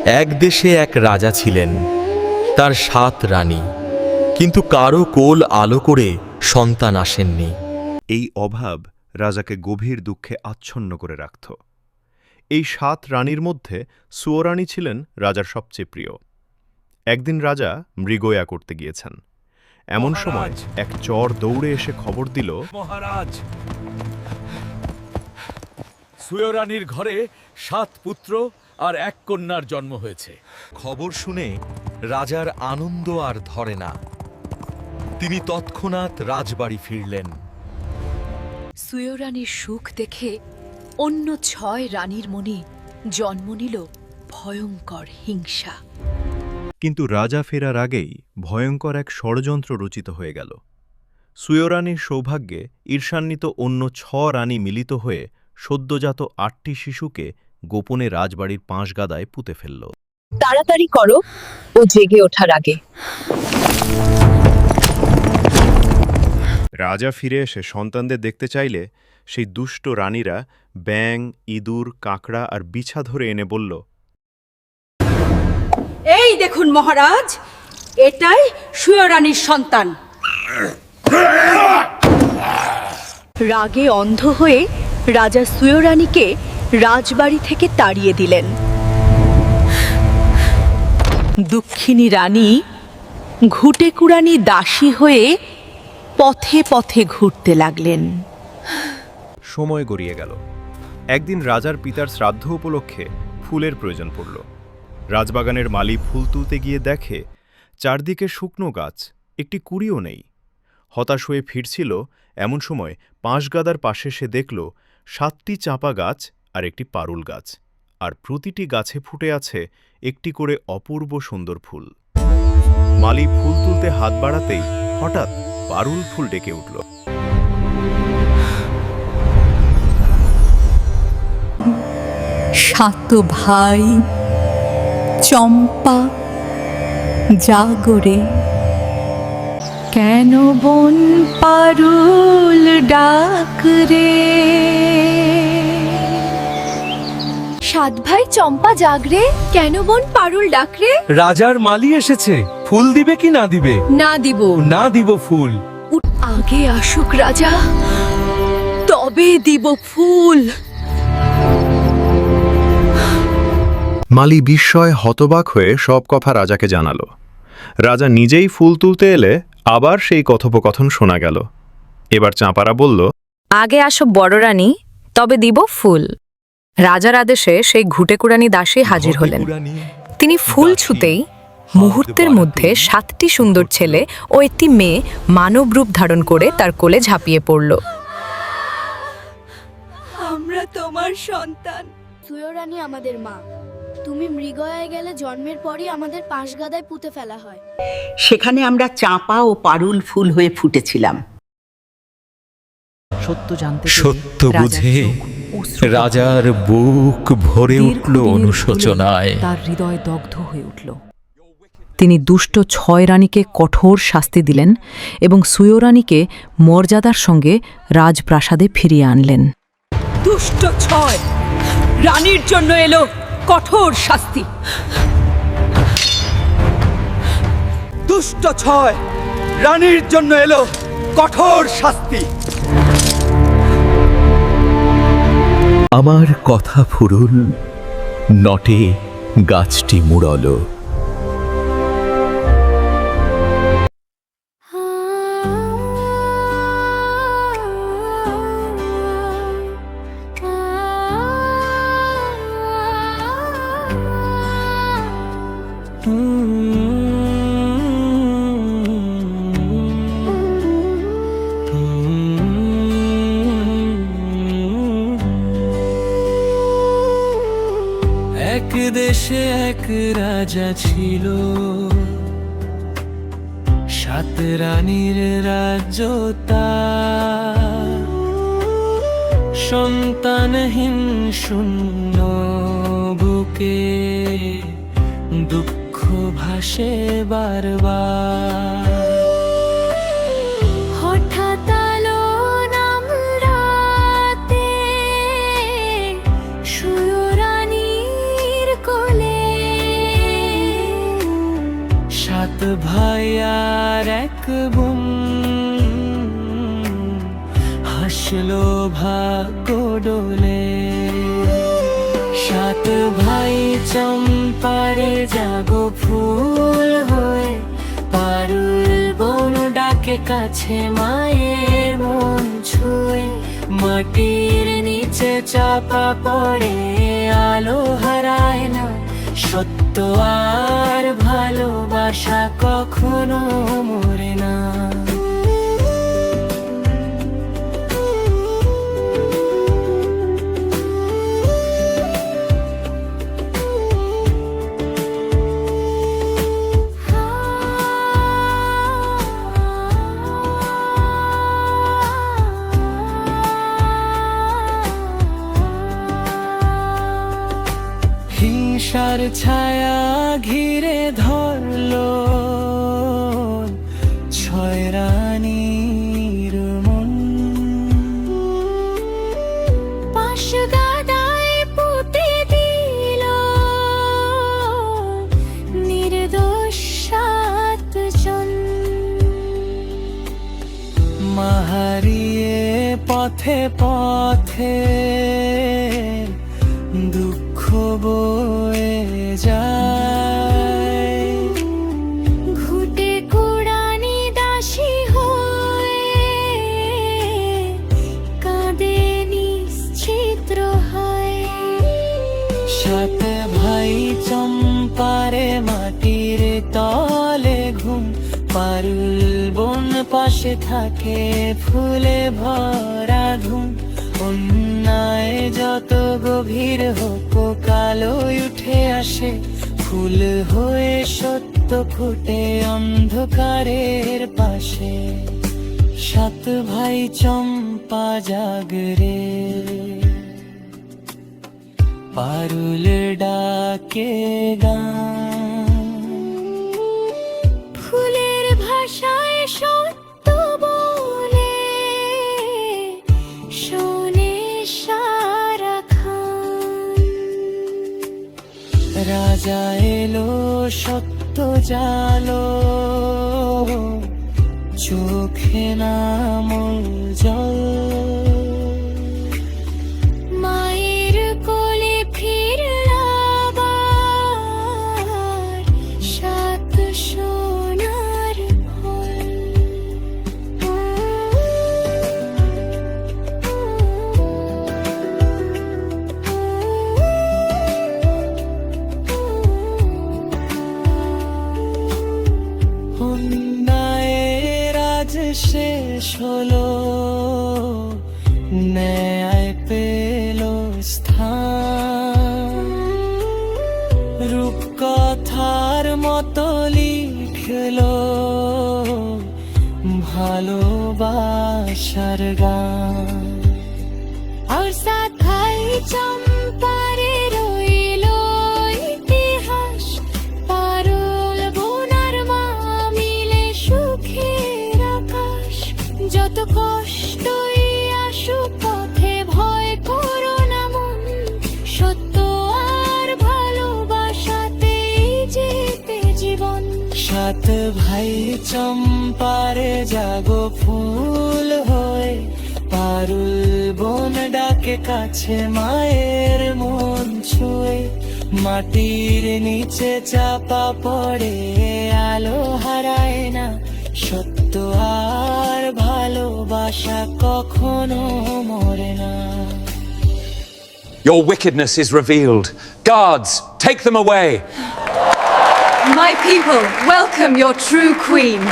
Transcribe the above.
এক দেশে এক রাজা ছিলেন, তার 7 রানী, কিন্তু কারো কোল আলো করে সন্তান আসেননি। এই অভাব রাজাকে গভীর দুঃখে আচ্ছন্ন করে রাখত। এই 7 রানীর মধ্যে সুয়োরানী ছিলেন রাজার সবচেয়ে প্রিয়। একদিন রাজা মৃগয়া করতে গিয়েছেন। এমন সময় এক চর দৌড়ে এসে খবর দিল, মহারাজ, সুয়োরানীর ঘরে 7 পুত্র আর 1 কন্যার জন্ম হয়েছে। খবর শুনে রাজার আনন্দ আর ধরে না। তিনি তৎক্ষণাৎ রাজবাড়ি ফিরলেন। সুয়োরানীর সুখ দেখে অন্য 6 রানীর মনে জন্ম নিল ভয়ঙ্কর হিংসা। কিন্তু রাজা ফেরার আগেই ভয়ঙ্কর এক ষড়যন্ত্র রচিত হয়ে গেল। সুয়োরানীর সৌভাগ্যে ঈর্ষান্বিত অন্য 6 রানী মিলিত হয়ে সদ্যজাত 8টি শিশুকে গোপনে রাজবাড়ির 5 গাদায় পুঁতে ফেলল। তাড়াতাড়ি করো, ও জেগে ওঠার আগে। রাজা ফিরে এসে সন্তানদের দেখতে চাইলে সেই দুষ্ট রানীরা ব্যাঙ, ইঁদুর, কাঁকড়া আর বিছা ধরে এনে বলল, এই দেখুন মহারাজ, এটাই সুয়োরানীর সন্তান। রাগে অন্ধ হয়ে রাজা সুয়োরানীকে রাজবাড়ি থেকে তাড়িয়ে দিলেন। দুঃখিনী রানী ঘুঁটেকুড়ানি দাসী হয়ে পথে পথে ঘুরতে লাগলেন। সময় গড়িয়ে গেল। একদিন রাজার পিতার শ্রাদ্ধ উপলক্ষে ফুলের প্রয়োজন পড়ল। রাজবাগানের মালি ফুল তুলতে গিয়ে দেখে চারদিকে শুকনো গাছ, একটি কুড়িও নেই। হতাশ হয়ে ফিরছিল এমন সময় 5 গাদার পাশে সে দেখল 7টি চাঁপা গাছ আর একটি পারুল গাছ, আর প্রতিটি গাছে ফুটে আছে একটি করে অপূর্ব সুন্দর ফুল। মালি ফুল তুলতে হাত বাড়াতেই হঠাৎ পারুল ফুল ডেকে উঠল। সাত ভাই চম্পা জাগরে, কেন বন পারুল ডাক রে। 7 ভাই চম্পা জাগরে, কেন বন পারুল ডাক রে। রাজার মালি এসেছে, ফুল দিবে কি না দিবে? না দিব। না দিব ফুল। আগে আসুক রাজা, তবে দিব ফুল। মালি বিস্ময় হতবাক হয়ে সব কথা রাজাকে জানাল। রাজা নিজেই ফুল তুলতে এলে আবার সেই কথোপকথন শোনা গেল। এবার চাঁপারা বলল, আগে আসো বড় রানী, তবে দিব ফুল। রাজার আদেশে সেই ঘুঁটেকুড়ানি দাসী হাজির হলেন। তিনি ফুল ছুঁতেই মুহূর্তের মধ্যে 7টি সুন্দর ছেলে ও একটি মেয়ে মানব রূপ ধারণ করে তার কোলে ঝাঁপিয়ে পড়ল। আমরা তোমার সন্তান। সুয়োরানী আমাদের মা। তুমি মৃগয়ায় গেলে জন্মের পরই আমাদের 5 গাদায় পুঁতে ফেলা হয়। সেখানে আমরা চাঁপা ও পারুল ফুল হয়ে ফুটেছিলাম। সত্য বুঝে রাজার বুক ভরে উঠল অনুশোচনায়। তার হৃদয় দগ্ধ হয়ে উঠল। তিনি দুষ্ট 6 রানীকে কঠোর শাস্তি দিলেন এবং সুয়োরানীকে মর্যাদার সঙ্গে রাজপ্রাসাদে ফিরিয়ে আনলেন। দুষ্ট 6 রানীর জন্য এলো কঠোর শাস্তি। দুষ্ট 6 রানীর জন্য এলো কঠোর শাস্তি। আমার কথা ফুরুল, নটে গাছটি মুড়ল। এক দেশে এক রাজা ছিল, 7 রানীর রাজ্য তার। সন্তানহীন শূন্য বুকে দুঃখ ভাসে বারবার। হঠাৎ আলো নাম রাতে সুয়োরানীর কোলে ভাই আর এক বোন, হাসলো ভাগ্য ডোলে। 7 ভাই চম্পারে জাগো ফুল হয়ে, পারুল বন ডাকে কাছে মায়ের মন ছুঁয়ে। মাটির নিচে চাপা পড়ে আলো হারায় না, সত্য আর ভালোবাসা কখনো মরে না। হিংসার ছায়া ঘিরে ধরলো 6 রানীর মন। পাশ গাদায় পুঁতে দিল নির্দোষ 7 জন। মাহারিয়ে পথে পথে দুঃখ বয়ে যায়। ঘুটে কুড়ানি দাসী হয়ে কাঁদে নিশ্চিত্র হয়। 7 ভাই চম্পারে মাটির তলে ঘুম, পারুল বন পাশে থাকে ফুলে ভরা ধুম। অন্যায় যত গভীর হোক কালো উঠে আসে, ফুল হয়ে সত্য ফুটে অন্ধকারের পাশে। 7 ভাই চম্পা জাগরে, পারুল ডাকে গান। ফুলের ভাষায় সত্য বলে শোনে সারাক্ষণ। রাজা এলো সত্য জালো, চোখে নামল জল। মায়ের কোলে ফিরলাবার 7 সোনার ফল। অন্যায়ের আজ শেষ হলো, ন্যায় পেল স্থান। রূপকথার মতো লিখলো ভালোবাসার গান। আর 7 ভাই চম্পারে রইল ইতিহাস, পারুল বোনার মা মিলে সুখের আকাশ। যত কষ্টই আসুক পথে ভয় করো না মন, সত্য আর ভালোবাসাতেই যেতে জীবন। 7 ভাই চম্পারে জাগো ফুল হয়ে, পারুল বন ডাকে কাছে মায়ের মন ছুঁয়ে। মাটির নিচে চাপা পড়ে আলো হারায় না, সত্য আর ভালোবাসা কখনো মরে না। Your wickedness is revealed. Guards, take them away. My people, welcome your true queen.